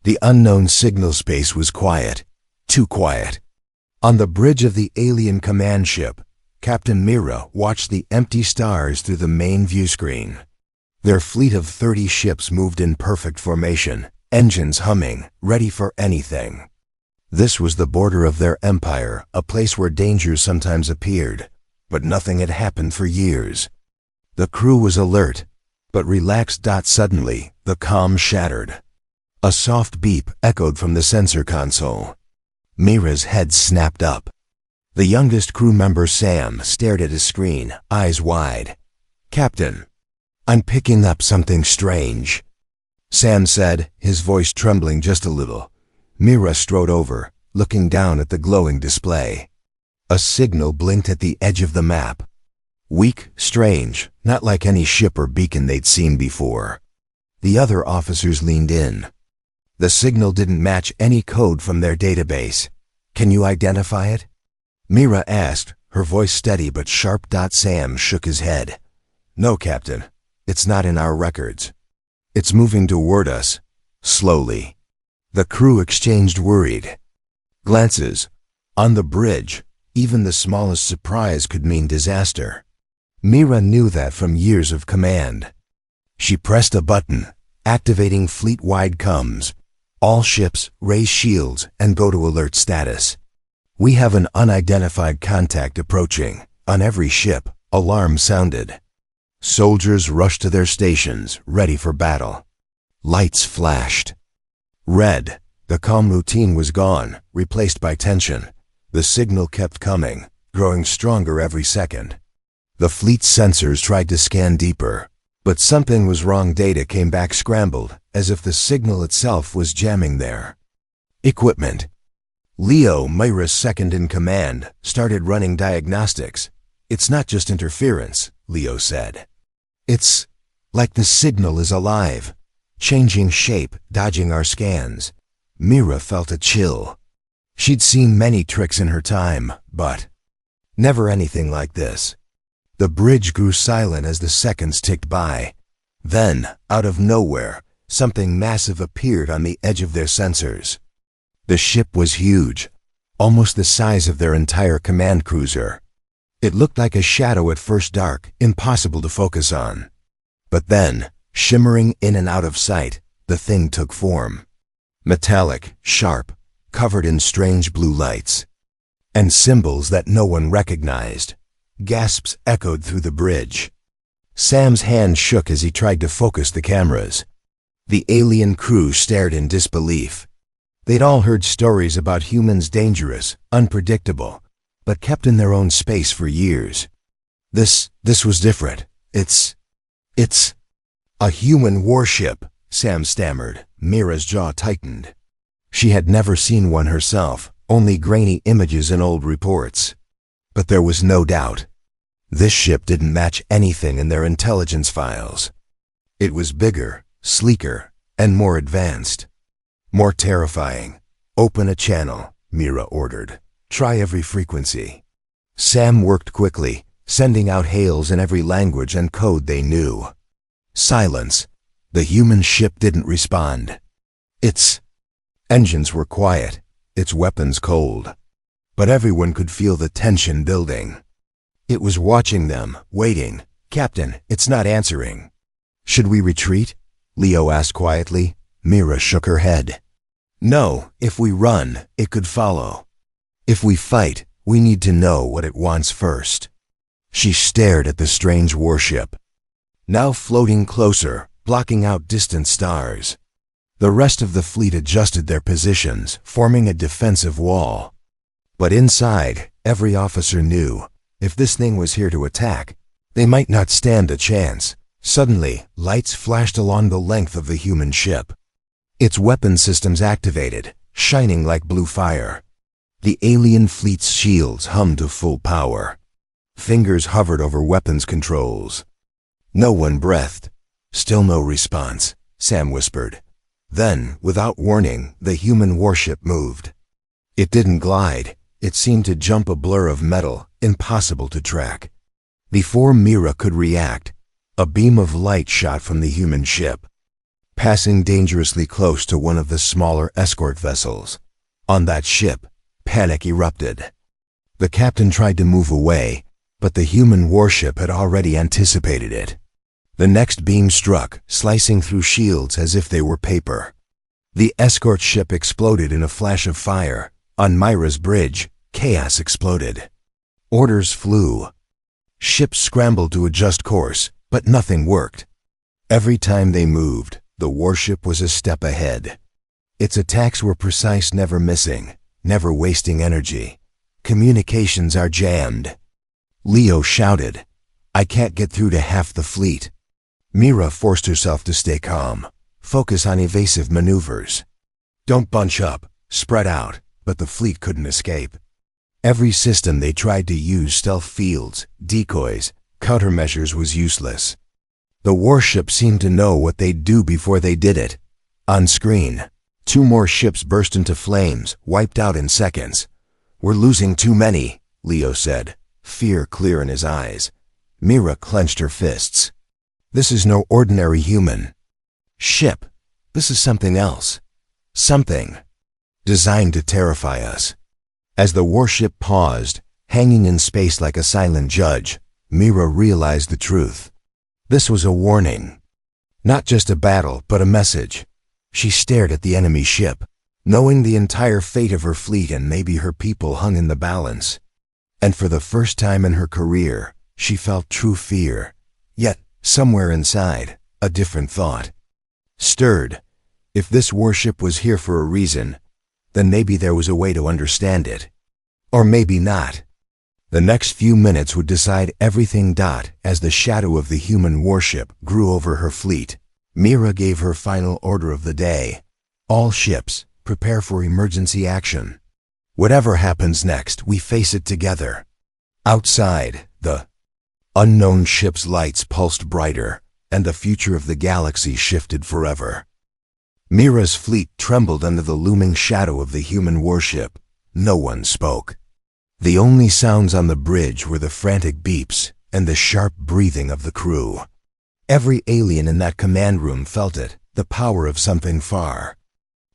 The unknown signal space was quiet, too quiet. On the bridge of the alien command ship, Captain Mira watched the empty stars through the main view screen. Their fleet of 30 ships moved in perfect formation, engines humming, ready for anything. This was the border of their empire, a place where dangers sometimes appeared, but nothing had happened for years. The crew was alert, but relaxed. Suddenly, the calm shattered. A soft beep echoed from the sensor console. Mira's head snapped up. The youngest crew member, Sam, stared at his screen, eyes wide. "Captain, I'm picking up something strange," Sam said, his voice trembling just a little. Mira strode over, looking down at the glowing display. A signal blinked at the edge of the map. Weak, strange, not like any ship or beacon they'd seen before. The other officers leaned in. The signal didn't match any code from their database. "Can you identify it?" Mira asked, her voice steady but sharp. Sam shook his head. "No, Captain. It's not in our records. It's moving toward us, slowly." The crew exchanged worried glances. On the bridge, even the smallest surprise could mean disaster. Mira knew that from years of command. She pressed a button, activating fleet-wide comms. "All ships, raise shields and go to alert status. We have an unidentified contact approaching." On every ship, alarms sounded. Soldiers rushed to their stations, ready for battle. Lights flashed. Red. The calm routine was gone, replaced by tension. The signal kept coming, growing stronger every second. The fleet's sensors tried to scan deeper, but something was wrong. Data came back scrambled, as if the signal itself was jamming there. Equipment. Leo, Mira's second in command, started running diagnostics. "It's not just interference," Leo said. "It's like the signal is alive, changing shape, dodging our scans." Mira felt a chill. She'd seen many tricks in her time, but never anything like this. The bridge grew silent as the seconds ticked by. Then, out of nowhere, something massive appeared on the edge of their sensors. The ship was huge, almost the size of their entire command cruiser. It looked like a shadow at first, dark, impossible to focus on. But then, shimmering in and out of sight, the thing took form. Metallic, sharp, covered in strange blue lights. And symbols that no one recognized. Gasps echoed through the bridge. Sam's hand shook as he tried to focus the cameras. The alien crew stared in disbelief. They'd all heard stories about humans dangerous, unpredictable, but kept in their own space for years. This was different. It's a human warship, Sam stammered. Mira's jaw tightened. She had never seen one herself, only grainy images in old reports. But there was no doubt. This ship didn't match anything in their intelligence files. It was bigger, sleeker, and more advanced. More terrifying. "Open a channel," Mira ordered. "Try every frequency." Sam worked quickly, sending out hails in every language and code they knew. Silence. The human ship didn't respond. Its engines were quiet, its weapons cold. But everyone could feel the tension building. It was watching them, waiting. "Captain, it's not answering." "Should we retreat?" Leo asked quietly. Mira shook her head. "No, if we run, it could follow. If we fight, we need to know what it wants first." She stared at the strange warship, now floating closer, blocking out distant stars. The rest of the fleet adjusted their positions, forming a defensive wall. But inside, every officer knew, if this thing was here to attack, they might not stand a chance. Suddenly, lights flashed along the length of the human ship. Its weapon systems activated, shining like blue fire. The alien fleet's shields hummed to full power. Fingers hovered over weapons controls. No one breathed. "Still no response," Sam whispered. Then, without warning, the human warship moved. It didn't glide. It seemed to jump, a blur of metal, impossible to track. Before Mira could react, a beam of light shot from the human ship. passing dangerously close to one of the smaller escort vessels. On that ship, panic erupted. The captain tried to move away, but the human warship had already anticipated it. The next beam struck, slicing through shields as if they were paper. The escort ship exploded in a flash of fire. On Myra's bridge, chaos exploded. Orders flew. Ships scrambled to adjust course, but nothing worked. Every time they moved, the warship was a step ahead. Its attacks were precise, never missing, never wasting energy. Communications are jammed. Leo shouted, "I can't get through to half the fleet." Mira forced herself to stay calm, focus on evasive maneuvers. Don't bunch up, spread out, but the fleet couldn't escape. Every system they tried to use, stealth fields, decoys, countermeasures, was useless. The warship seemed to know what they'd do before they did it. On screen, 2 more ships burst into flames, wiped out in seconds. "We're losing too many," Leo said, fear clear in his eyes. Mira clenched her fists. "This is no ordinary human ship. This is something else. Something designed to terrify us." As the warship paused, hanging in space like a silent judge, Mira realized the truth. This was a warning. Not just a battle, but a message. She stared at the enemy ship, knowing the entire fate of her fleet and maybe her people hung in the balance. And for the first time in her career, she felt true fear. Yet, somewhere inside, a different thought stirred. If this warship was here for a reason, then maybe there was a way to understand it. Or maybe not. The next few minutes would decide everything. As the shadow of the human warship grew over her fleet, Mira gave her final order of the day. "All ships, prepare for emergency action. Whatever happens next, we face it together." Outside, the unknown ship's lights pulsed brighter, and the future of the galaxy shifted forever. Mira's fleet trembled under the looming shadow of the human warship. No one spoke. The only sounds on the bridge were the frantic beeps and the sharp breathing of the crew. Every alien in that command room felt it, the power of something far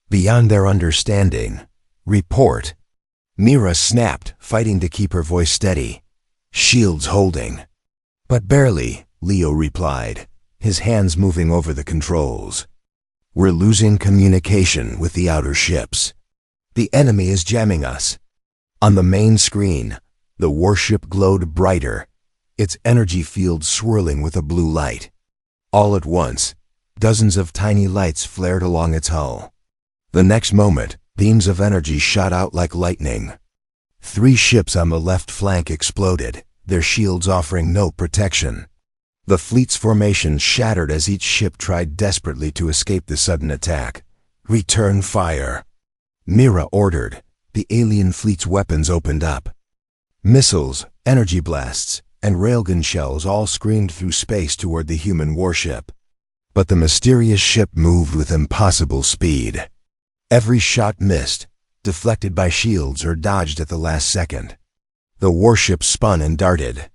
beyond their understanding. "Report." Mira snapped, fighting to keep her voice steady. "Shields holding." "But barely," Leo replied, his hands moving over the controls. "We're losing communication with the outer ships. The enemy is jamming us." On the main screen, the warship glowed brighter, its energy field swirling with a blue light. All at once, dozens of tiny lights flared along its hull. The next moment, beams of energy shot out like lightning. 3 ships on the left flank exploded, their shields offering no protection. The fleet's formation shattered as each ship tried desperately to escape the sudden attack. "Return fire," Mira ordered. The alien fleet's weapons opened up. Missiles, energy blasts, and railgun shells all screamed through space toward the human warship. But the mysterious ship moved with impossible speed. Every shot missed, deflected by shields or dodged at the last second. The warship spun and darted.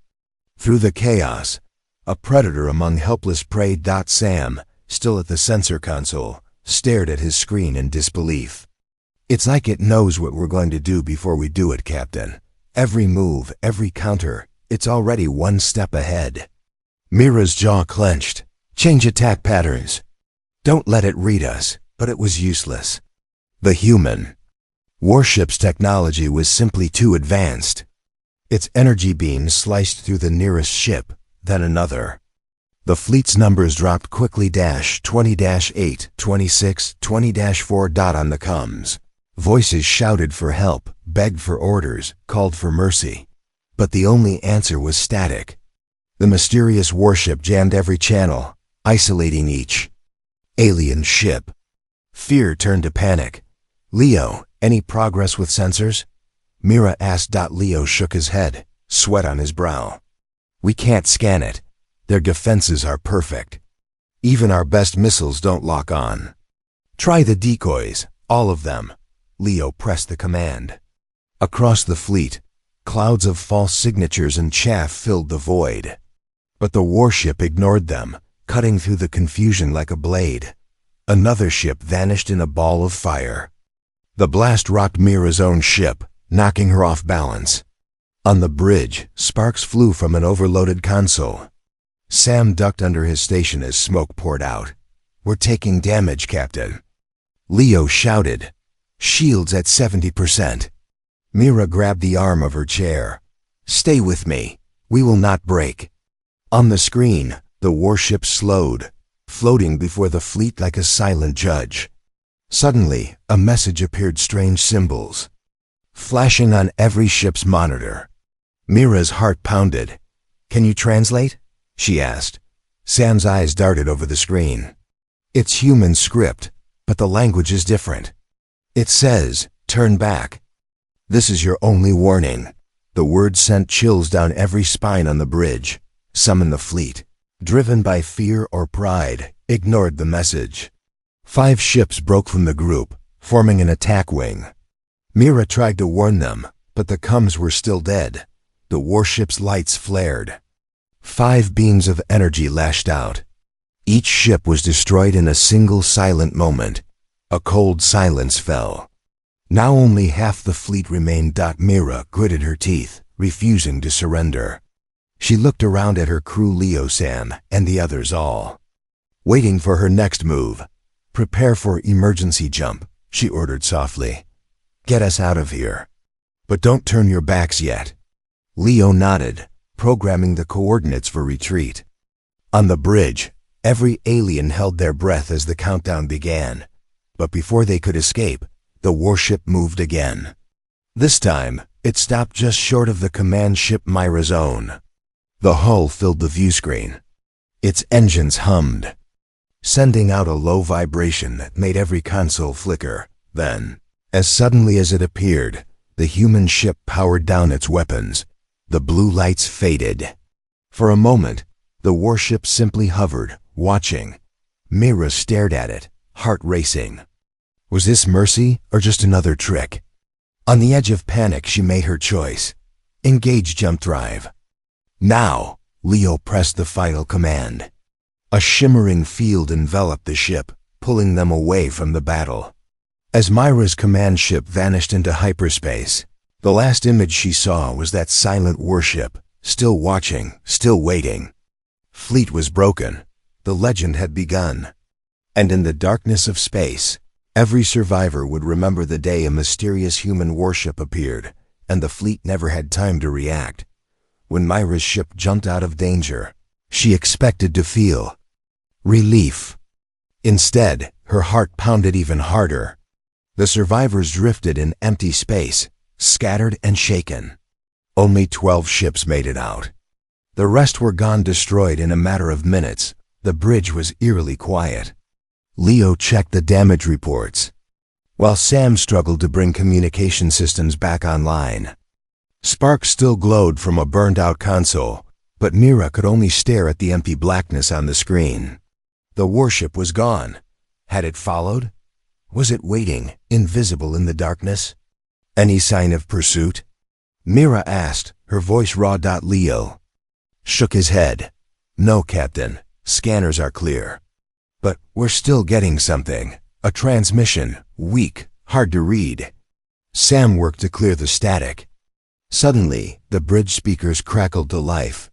Through the chaos, a predator among helpless prey. Sam, still at the sensor console, stared at his screen in disbelief. "It's like it knows what we're going to do before we do it, Captain. Every move, every counter, it's already one step ahead." Mira's jaw clenched. "Change attack patterns. Don't let it read us," but it was useless. The human warship's technology was simply too advanced. Its energy beams sliced through the nearest ship, then another. The fleet's numbers dropped quickly. 20-8, 26, 20-4. On the comms, voices shouted for help, begged for orders, called for mercy. But the only answer was static. The mysterious warship jammed every channel, isolating each alien ship. Fear turned to panic. "Leo, any progress with sensors?" Mira asked. Leo shook his head, sweat on his brow. "We can't scan it. Their defenses are perfect. Even our best missiles don't lock on." "Try the decoys, all of them." Leo pressed the command. Across the fleet, clouds of false signatures and chaff filled the void. But the warship ignored them, cutting through the confusion like a blade. Another ship vanished in a ball of fire. The blast rocked Mira's own ship, knocking her off balance. On the bridge, sparks flew from an overloaded console. Sam ducked under his station as smoke poured out. "We're taking damage, Captain." Leo shouted, "Shields at 70%. Mira grabbed the arm of her chair. "Stay with me. We will not break." On the screen, the warship slowed, floating before the fleet like a silent judge. Suddenly, a message appeared, strange symbols, flashing on every ship's monitor. Mira's heart pounded. "Can you translate?" she asked. Sam's eyes darted over the screen. "It's human script, but the language is different. It says, 'Turn back.' This is your only warning." The words sent chills down every spine on the bridge. Some in the fleet, driven by fear or pride, ignored the message. 5 ships broke from the group, forming an attack wing. Mira tried to warn them, but the comms were still dead. The warship's lights flared. 5 beams of energy lashed out. Each ship was destroyed in a single silent moment. A cold silence fell. Now only half the fleet remained. Mira gritted her teeth, refusing to surrender. She looked around at her crew, Leo, Sam, and the others, all waiting for her next move. "Prepare for emergency jump," she ordered softly. "Get us out of here. But don't turn your backs yet." Leo nodded, programming the coordinates for retreat. On the bridge, every alien held their breath as the countdown began. But before they could escape, the warship moved again. This time, it stopped just short of the command ship Myra's own. The hull filled the viewscreen. Its engines hummed, sending out a low vibration that made every console flicker. Then, as suddenly as it appeared, the human ship powered down its weapons. The blue lights faded. For a moment, the warship simply hovered, watching. Mira stared at it, heart racing. Was this mercy or just another trick? On the edge of panic, she made her choice. Engage jump drive. Now, Leo pressed the final command. A shimmering field enveloped the ship, pulling them away from the battle. As Myra's command ship vanished into hyperspace, the last image she saw was that silent warship, still watching, still waiting. Fleet was broken. The legend had begun. And in the darkness of space, every survivor would remember the day a mysterious human warship appeared, and the fleet never had time to react. When Myra's ship jumped out of danger, she expected to feel relief. Instead, her heart pounded even harder. The survivors drifted in empty space, scattered and shaken. Only 12 ships made it out. The rest were gone, destroyed in a matter of minutes. The bridge was eerily quiet. Leo checked the damage reports, while Sam struggled to bring communication systems back online. Sparks still glowed from a burned-out console, but Mira could only stare at the empty blackness on the screen. The warship was gone. Had it followed? Was it waiting, invisible in the darkness? Any sign of pursuit? Mira asked, her voice raw. Leo shook his head. "No, Captain. Scanners are clear. But we're still getting something. A transmission, weak, hard to read." Sam worked to clear the static. Suddenly, the bridge speakers crackled to life.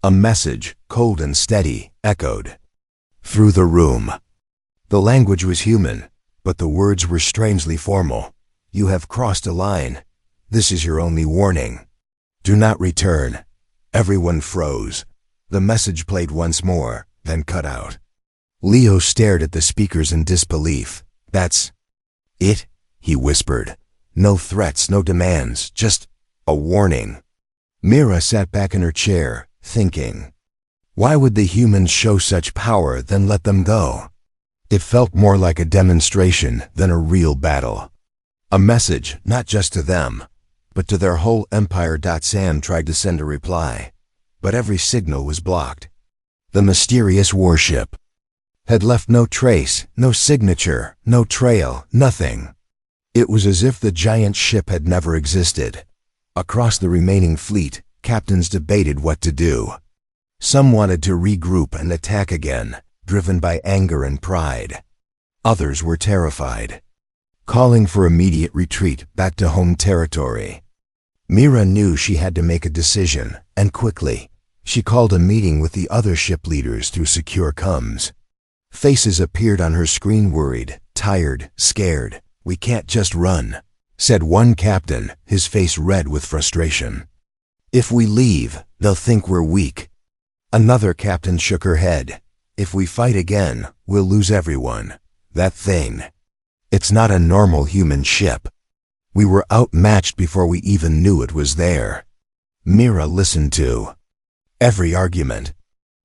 A message, cold and steady, echoed through the room. The language was human, but the words were strangely formal. "You have crossed a line. This is your only warning. Do not return." Everyone froze. The message played once more, then cut out. Leo stared at the speakers in disbelief. "That's it?" he whispered. "No threats, no demands, just a warning." Mira sat back in her chair, thinking. Why would the humans show such power, then let them go? It felt more like a demonstration than a real battle. A message, not just to them, but to their whole empire. Sam tried to send a reply, but every signal was blocked. The mysterious warship had left no trace, no signature, no trail, nothing. It was as if the giant ship had never existed. Across the remaining fleet, captains debated what to do. Some wanted to regroup and attack again, driven by anger and pride. Others were terrified, calling for immediate retreat back to home territory. Mira knew she had to make a decision, and quickly. She called a meeting with the other ship leaders through secure comms. Faces appeared on her screen, worried, tired, scared. "We can't just run," said one captain, his face red with frustration. "If we leave, they'll think we're weak." Another captain shook her head. "If we fight again, we'll lose everyone. That thing. It's not a normal human ship. We were outmatched before we even knew it was there." Mira listened to every argument.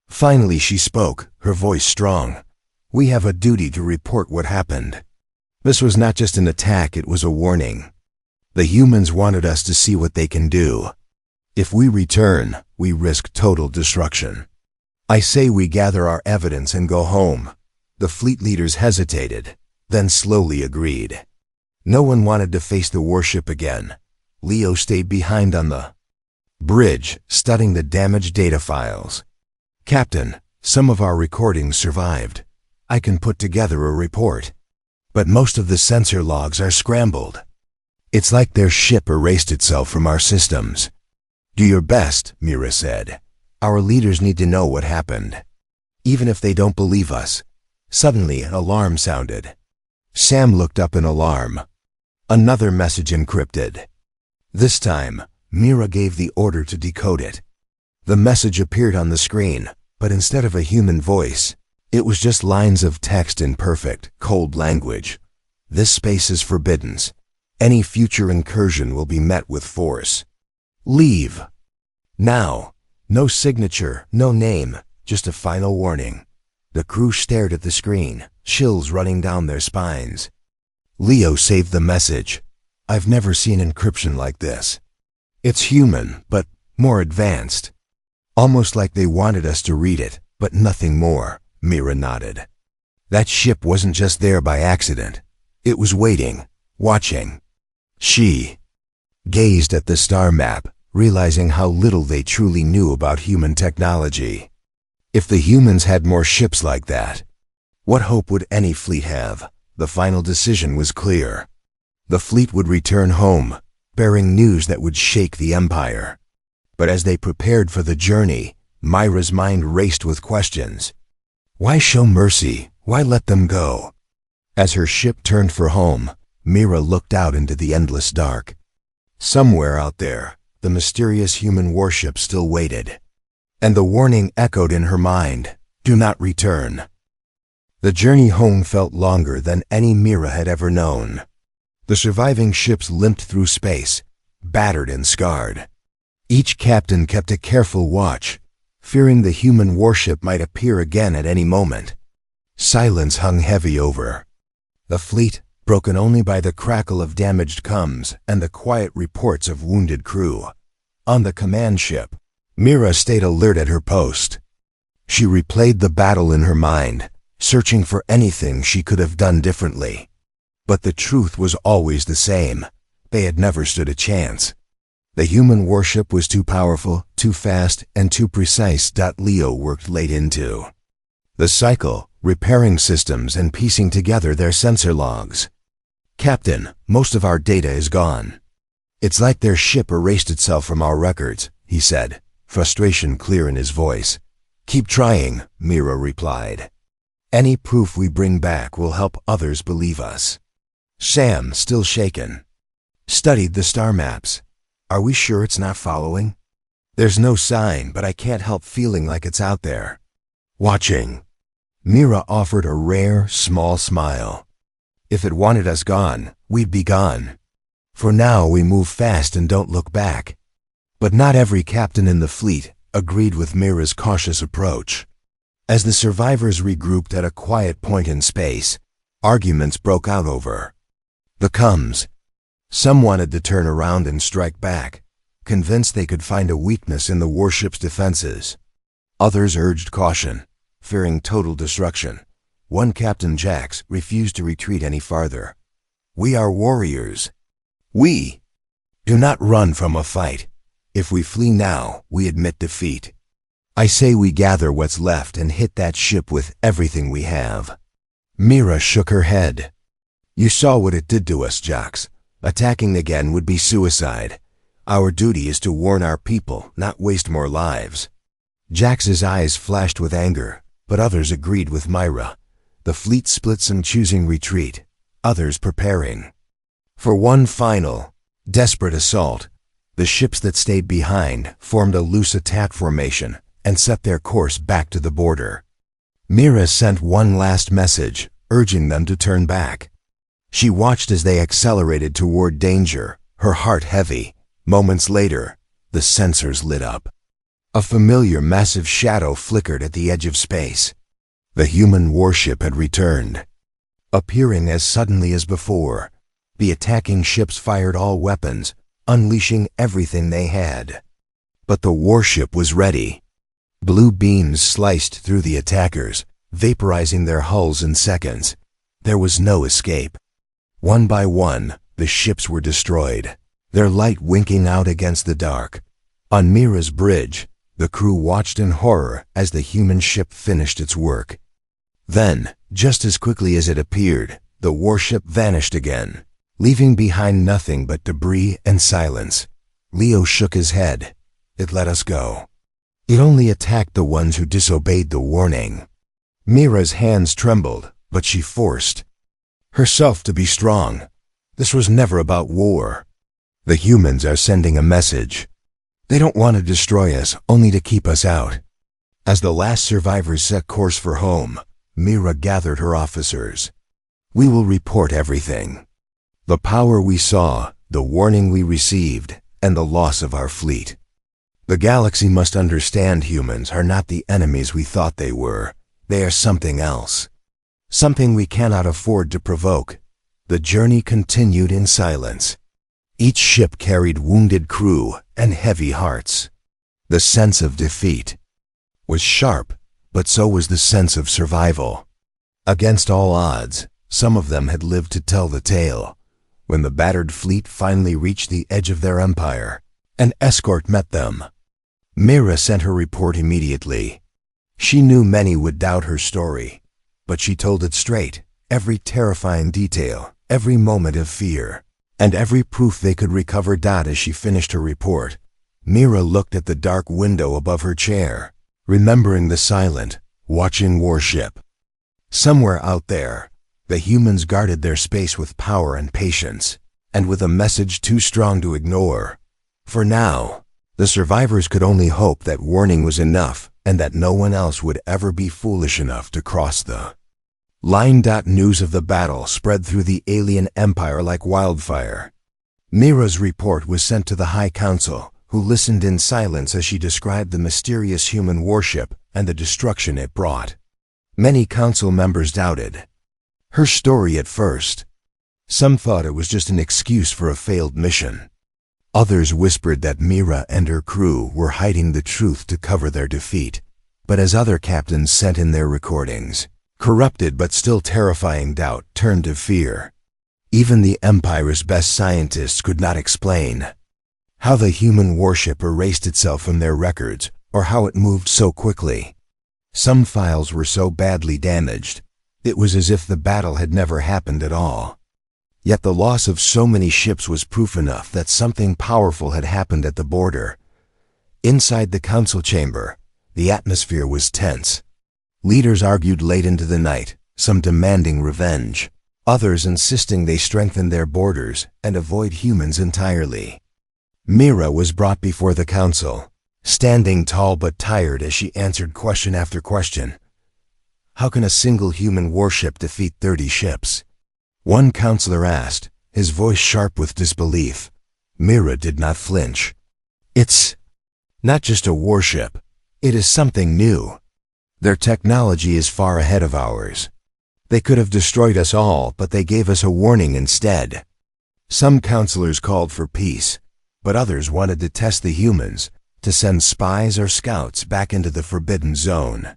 Finally she spoke, her voice strong. "We have a duty to report what happened. This was not just an attack, it was a warning. The humans wanted us to see what they can do. If we return, we risk total destruction. I say we gather our evidence and go home." The fleet leaders hesitated, then slowly agreed. No one wanted to face the warship again. Leo stayed behind on the bridge, studying the damaged data files. "Captain, some of our recordings survived. I can put together a report. But most of the sensor logs are scrambled. It's like their ship erased itself from our systems." "Do your best," Mira said. "Our leaders need to know what happened, even if they don't believe us." Suddenly, an alarm sounded. Sam looked up in alarm. Another message encrypted. This time, Mira gave the order to decode it. The message appeared on the screen, but instead of a human voice, it was just lines of text in perfect, cold language. "This space is forbidden. Any future incursion will be met with force. Leave. Now." No signature, no name, just a final warning. The crew stared at the screen, chills running down their spines. Leo saved the message. "I've never seen encryption like this. It's human, but more advanced. Almost like they wanted us to read it, but nothing more." Mira nodded. That ship wasn't just there by accident. It was waiting, watching. She gazed at the star map, realizing how little they truly knew about human technology. If the humans had more ships like that, what hope would any fleet have? The final decision was clear. The fleet would return home, bearing news that would shake the Empire. But as they prepared for the journey, Mira's mind raced with questions. Why show mercy? Why let them go? As her ship turned for home, Mira looked out into the endless dark. Somewhere out there, the mysterious human warship still waited. And the warning echoed in her mind, "Do not return." The journey home felt longer than any Mira had ever known. The surviving ships limped through space, battered and scarred. Each captain kept a careful watch, fearing the human warship might appear again at any moment. Silence hung heavy over the fleet, broken only by the crackle of damaged comms and the quiet reports of wounded crew. On the command ship, Mira stayed alert at her post. She replayed the battle in her mind, searching for anything she could have done differently. But the truth was always the same. They had never stood a chance. The human warship was too powerful, too fast, and too precise. Leo worked late into the cycle, repairing systems and piecing together their sensor logs. "Captain, most of our data is gone. It's like their ship erased itself from our records," he said, frustration clear in his voice. "Keep trying," Mira replied. "Any proof we bring back will help others believe us." Sam, still shaken, studied the star maps. "Are we sure it's not following?" "There's no sign, but I can't help feeling like it's out there, watching." Mira offered a rare, small smile. "If it wanted us gone, we'd be gone. For now, we move fast and don't look back." But not every captain in the fleet agreed with Mira's cautious approach. As the survivors regrouped at a quiet point in space, arguments broke out over the comms. Some wanted to turn around and strike back, convinced they could find a weakness in the warship's defenses. Others urged caution, fearing total destruction. One Captain Jax refused to retreat any farther. "We are warriors. We do not run from a fight. If we flee now, we admit defeat. I say we gather what's left and hit that ship with everything we have." Mira shook her head. You saw what it did to us, Jax. Attacking again would be suicide. Our duty is to warn our people, not waste more lives. Jax's eyes flashed with anger, but others agreed with Myra. The fleet split, some choosing retreat, others preparing for one final, desperate assault. The ships that stayed behind formed a loose attack formation and set their course back to the border. Mira sent one last message, urging them to turn back. She watched as they accelerated toward danger, her heart heavy. Moments later, the sensors lit up. A familiar massive shadow flickered at the edge of space. The human warship had returned. Appearing as suddenly as before, the attacking ships fired all weapons, unleashing everything they had. But the warship was ready. Blue beams sliced through the attackers, vaporizing their hulls in seconds. There was no escape. One by one, the ships were destroyed, their light winking out against the dark. On Mira's bridge, the crew watched in horror as the human ship finished its work. Then, just as quickly as it appeared, the warship vanished again, leaving behind nothing but debris and silence. Leo shook his head. It let us go. It only attacked the ones who disobeyed the warning. Mira's hands trembled, but she forced herself to be strong. This was never about war. The humans are sending a message. They don't want to destroy us, only to keep us out. As the last survivors set course for home, Mira gathered her officers. We will report everything. The power we saw, the warning we received, and the loss of our fleet. The galaxy must understand humans are not the enemies we thought they were. They are something else. Something we cannot afford to provoke. The journey continued in silence. Each ship carried wounded crew and heavy hearts. The sense of defeat was sharp, but so was the sense of survival. Against all odds, some of them had lived to tell the tale. When the battered fleet finally reached the edge of their empire, an escort met them. Mira sent her report immediately. She knew many would doubt her story, but she told it straight, every terrifying detail, every moment of fear, and every proof they could recover. As she finished her report, Mira looked at the dark window above her chair, remembering the silent, watching warship. Somewhere out there, the humans guarded their space with power and patience, and with a message too strong to ignore. For now, the survivors could only hope that warning was enough and that no one else would ever be foolish enough to cross the line. News of the battle spread through the alien empire like wildfire. Mira's report was sent to the High Council, who listened in silence as she described the mysterious human warship and the destruction it brought. Many council members doubted her story at first. Some thought it was just an excuse for a failed mission. Others whispered that Mira and her crew were hiding the truth to cover their defeat. But as other captains sent in their recordings, corrupted but still terrifying doubt turned to fear. Even the Empire's best scientists could not explain how the human warship erased itself from their records or how it moved so quickly. Some files were so badly damaged, it was as if the battle had never happened at all. Yet the loss of so many ships was proof enough that something powerful had happened at the border. Inside the council chamber, the atmosphere was tense. Leaders argued late into the night, some demanding revenge, others insisting they strengthen their borders and avoid humans entirely. Mira was brought before the council, standing tall but tired as she answered question after question. How can a single human warship defeat 30 ships? One counselor asked, his voice sharp with disbelief. Mira did not flinch. It's not just a warship. It is something new. Their technology is far ahead of ours. They could have destroyed us all, but they gave us a warning instead. Some counselors called for peace, but others wanted to test the humans, to send spies or scouts back into the forbidden zone.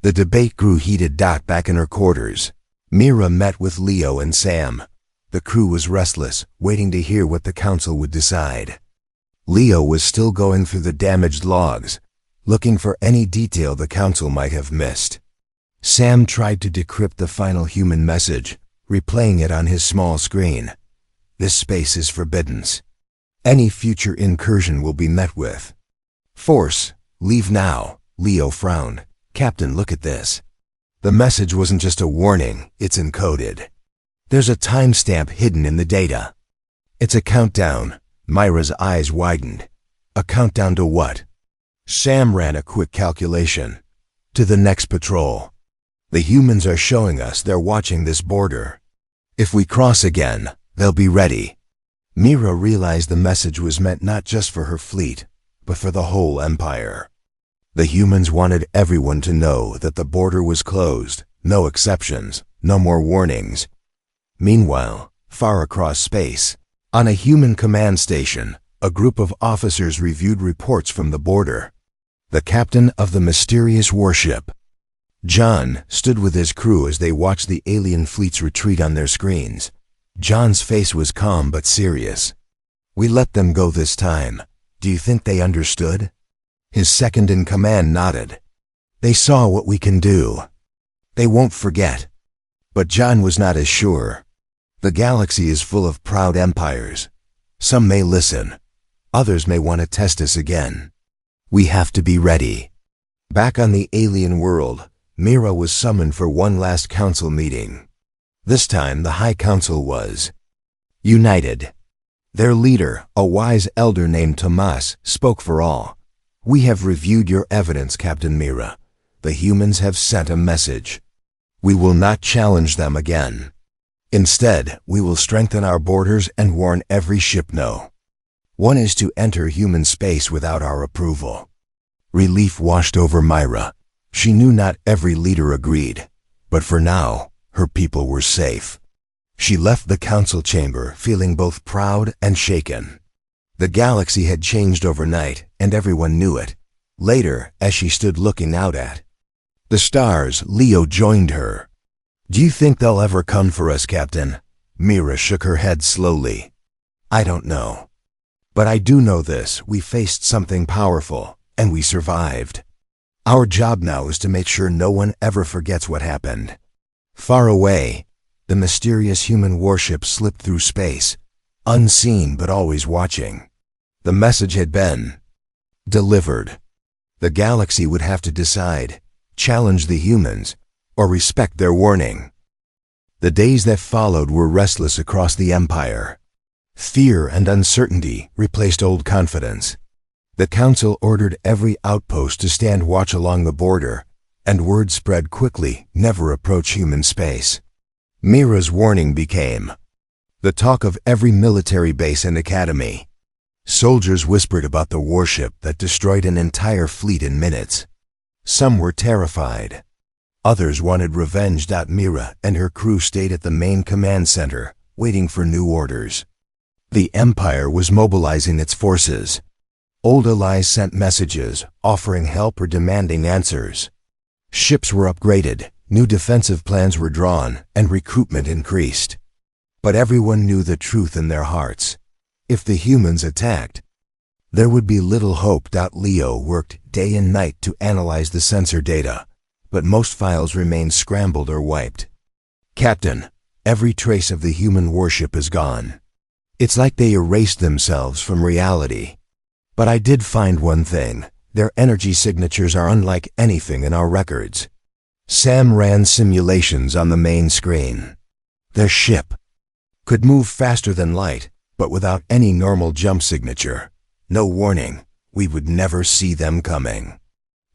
The debate grew heated. Back in her quarters, Mira met with Leo and Sam. The crew was restless, waiting to hear what the council would decide. Leo was still going through the damaged logs, looking for any detail the council might have missed. Sam tried to decrypt the final human message, replaying it on his small screen. This space is forbidden. Any future incursion will be met with force. Leave now. Leo frowned. Captain, look at this. The message wasn't just a warning, it's encoded. There's a timestamp hidden in the data. It's a countdown. Myra's eyes widened. A countdown to what? Sam ran a quick calculation. To the next patrol. The humans are showing us they're watching this border. If we cross again, they'll be ready. Mira realized the message was meant not just for her fleet, but for the whole empire. The humans wanted everyone to know that the border was closed, no exceptions, no more warnings. Meanwhile, far across space, on a human command station, a group of officers reviewed reports from the border. The captain of the mysterious warship, John, stood with his crew as they watched the alien fleet's retreat on their screens. John's face was calm but serious. We let them go this time. Do you think they understood? His second-in-command nodded. They saw what we can do. They won't forget. But John was not as sure. The galaxy is full of proud empires. Some may listen. Others may want to test us again. We have to be ready. Back on the alien world, Mira was summoned for one last council meeting. This time the High Council was united. Their leader, a wise elder named Tomas, spoke for all. We have reviewed your evidence, Captain Mira. The humans have sent a message. We will not challenge them again. Instead, we will strengthen our borders and warn every ship no. One is to enter human space without our approval. Relief washed over Myra. She knew not every leader agreed, but for now, her people were safe. She left the council chamber feeling both proud and shaken. The galaxy had changed overnight, and everyone knew it. Later, as she stood looking out at the stars, Leo joined her. Do you think they'll ever come for us, Captain? Mira shook her head slowly. I don't know. But I do know this, we faced something powerful, and we survived. Our job now is to make sure no one ever forgets what happened. Far away, the mysterious human warship slipped through space, unseen but always watching. The message had been delivered. The galaxy would have to decide, challenge the humans, or respect their warning. The days that followed were restless across the empire. Fear and uncertainty replaced old confidence. The council ordered every outpost to stand watch along the border, and word spread quickly, never approach human space. Mira's warning became the talk of every military base and academy. Soldiers whispered about the warship that destroyed an entire fleet in minutes. Some were terrified. Others wanted revenge. Mira and her crew stayed at the main command center, waiting for new orders. The Empire was mobilizing its forces. Old allies sent messages, offering help or demanding answers. Ships were upgraded, new defensive plans were drawn, and recruitment increased. But everyone knew the truth in their hearts. If the humans attacked, there would be little hope. Leo worked day and night to analyze the sensor data, but most files remained scrambled or wiped. Captain, every trace of the human warship is gone. It's like they erased themselves from reality. But I did find one thing. Their energy signatures are unlike anything in our records. Sam ran simulations on the main screen. Their ship could move faster than light, but without any normal jump signature. No warning. We would never see them coming.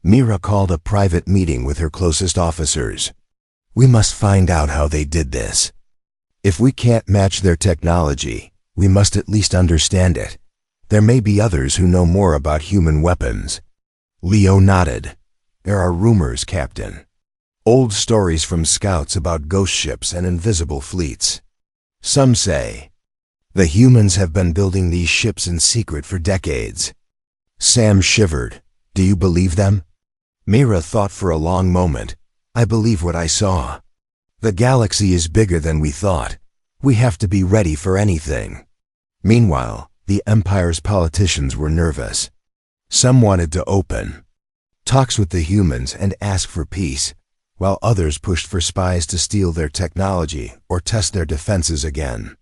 Mira called a private meeting with her closest officers. We must find out how they did this. If we can't match their technology, we must at least understand it. There may be others who know more about human weapons. Leo nodded. There are rumors, Captain. Old stories from scouts about ghost ships and invisible fleets. Some say the humans have been building these ships in secret for decades. Sam shivered. Do you believe them? Mira thought for a long moment. I believe what I saw. The galaxy is bigger than we thought. We have to be ready for anything. Meanwhile, the Empire's politicians were nervous. Some wanted to open talks with the humans and ask for peace. while others pushed for spies to steal their technology or test their defenses again.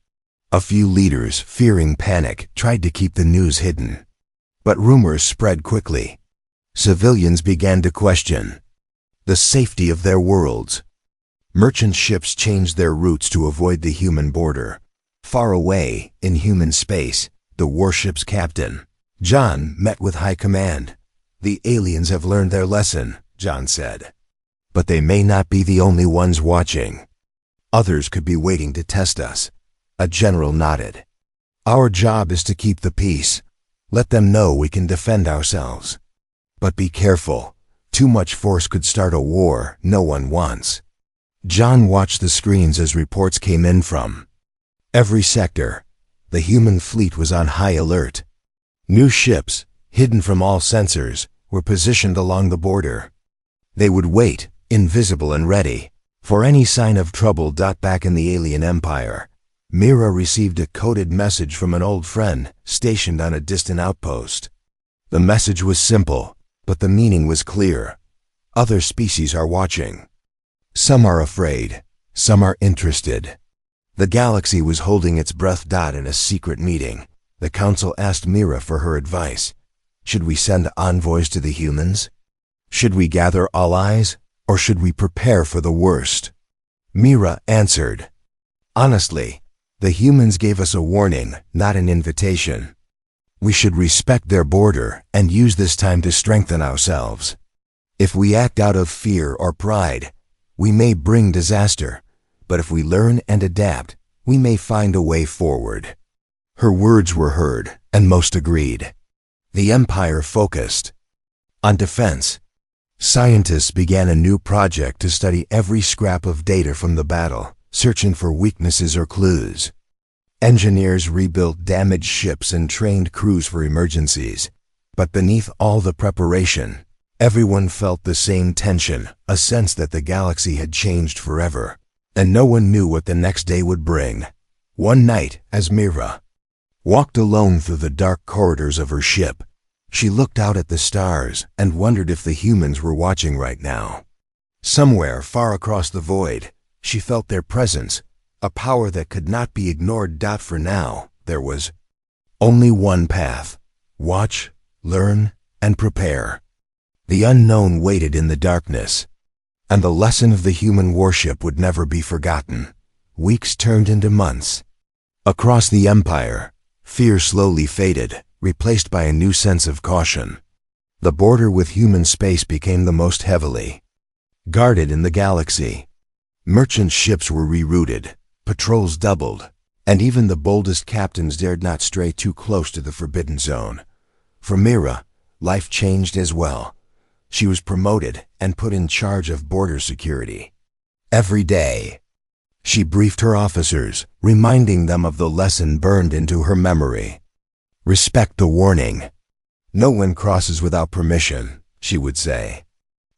A few leaders, fearing panic, tried to keep the news hidden. But rumors spread quickly. Civilians began to question the safety of their worlds. Merchant ships changed their routes to avoid the human border. Far away, in human space, the warship's captain, John, met with high command. "The aliens have learned their lesson," John said. "But they may not be the only ones watching. Others could be waiting to test us." A general nodded. "Our job is to keep the peace. Let them know we can defend ourselves. But be careful. Too much force could start a war no one wants." John watched the screens as reports came in from every sector. The human fleet was on high alert. New ships, hidden from all sensors, were positioned along the border. They would wait, invisible and ready, for any sign of trouble. Back in the alien empire, Mira received a coded message from an old friend stationed on a distant outpost. The message was simple, but the meaning was clear. Other species are watching. Some are afraid, some are interested. The galaxy was holding its breath. In a secret meeting, the council asked Mira for her advice. Should we send envoys to the humans? Should we gather allies, or should we prepare for the worst? Mira answered, "Honestly, the humans gave us a warning, not an invitation. We should respect their border and use this time to strengthen ourselves. If we act out of fear or pride, we may bring disaster, but if we learn and adapt, we may find a way forward." Her words were heard, and most agreed. The Empire focused on defense. Scientists began a new project to study every scrap of data from the battle, searching for weaknesses or clues. Engineers rebuilt damaged ships and trained crews for emergencies. But beneath all the preparation, everyone felt the same tension, a sense that the galaxy had changed forever, and no one knew what the next day would bring. One night, as Mira walked alone through the dark corridors of her ship, she looked out at the stars and wondered if the humans were watching right now. Somewhere far across the void, she felt their presence, a power that could not be ignored. For now, there was only one path: watch, learn, and prepare. The unknown waited in the darkness, and the lesson of the human warship would never be forgotten. Weeks turned into months. Across the Empire, fear slowly faded, replaced by a new sense of caution. The border with human space became the most heavily guarded in the galaxy. Merchant ships were rerouted, patrols doubled, and even the boldest captains dared not stray too close to the forbidden zone. For Mira, life changed as well. She was promoted and put in charge of border security. Every day, she briefed her officers, reminding them of the lesson burned into her memory. "Respect the warning. No one crosses without permission," she would say.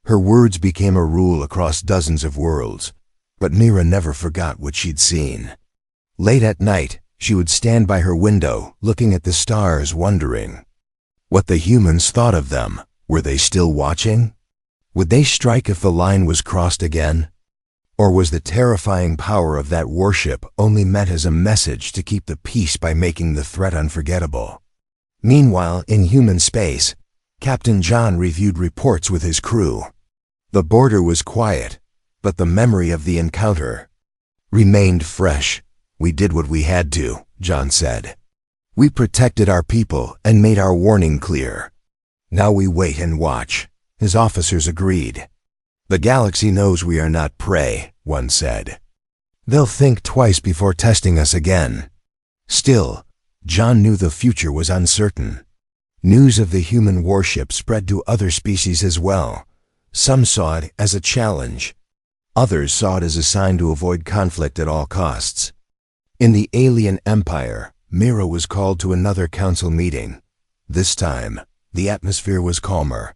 Her words became a rule across dozens of worlds, but Mira never forgot what she'd seen. Late at night, she would stand by her window, looking at the stars, wondering what the humans thought of them. Were they still watching? Would they strike if the line was crossed again? Or was the terrifying power of that warship only meant as a message to keep the peace by making the threat unforgettable? Meanwhile, in human space, Captain John reviewed reports with his crew. The border was quiet, but the memory of the encounter remained fresh. "We did what we had to," John said. "We protected our people and made our warning clear. Now we wait and watch." His officers agreed. "The galaxy knows we are not prey," one said. "They'll think twice before testing us again." Still, John knew the future was uncertain. News of the human warship spread to other species as well. Some saw it as a challenge. Others saw it as a sign to avoid conflict at all costs. In the alien empire, Mira was called to another council meeting. This time, the atmosphere was calmer.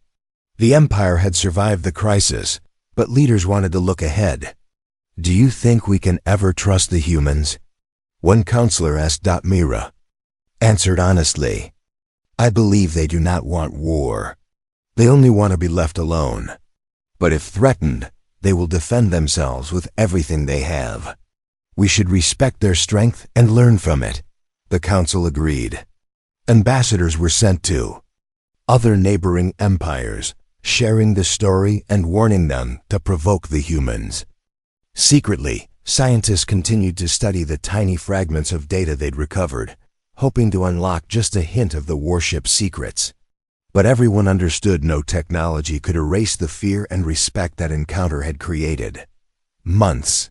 The empire had survived the crisis, but leaders wanted to look ahead. "Do you think we can ever trust the humans?" One counselor asked. Mira answered honestly, "I believe they do not want war. They only want to be left alone. But if threatened, They will defend themselves with everything they have. We should respect their strength and learn from it. The council agreed. Ambassadors were sent to other neighboring empires, sharing the story and warning them to provoke the humans. Secretly, scientists continued to study the tiny fragments of data they'd recovered, hoping to unlock just a hint of the warship's secrets. But everyone understood no technology could erase the fear and respect that encounter had created. Months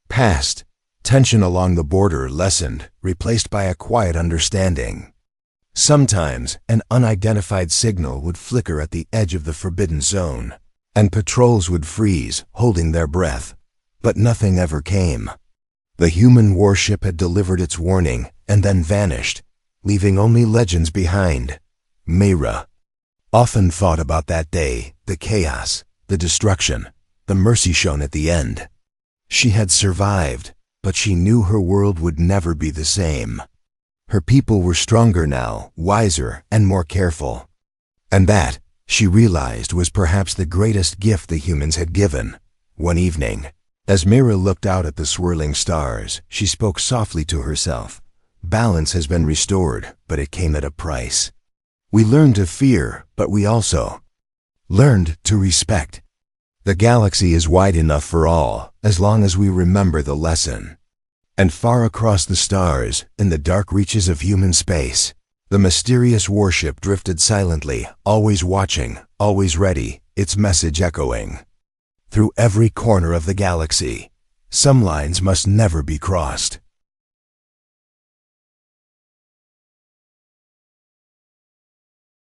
passed. Tension along the border lessened, replaced by a quiet understanding. Sometimes, an unidentified signal would flicker at the edge of the forbidden zone, and patrols would freeze, holding their breath. But nothing ever came. The human warship had delivered its warning and then vanished, leaving only legends behind. Mira often thought about that day, the chaos, the destruction, the mercy shown at the end. She had survived, but she knew her world would never be the same. Her people were stronger now, wiser, and more careful. And that, she realized, was perhaps the greatest gift the humans had given. One evening, as Mira looked out at the swirling stars, she spoke softly to herself. Balance has been restored, but it came at a price. We learned to fear, but we also learned to respect. The galaxy is wide enough for all, as long as we remember the lesson. And far across the stars, in the dark reaches of human space, the mysterious warship drifted silently, always watching, always ready, its message echoing through every corner of the galaxy. Some lines must never be crossed.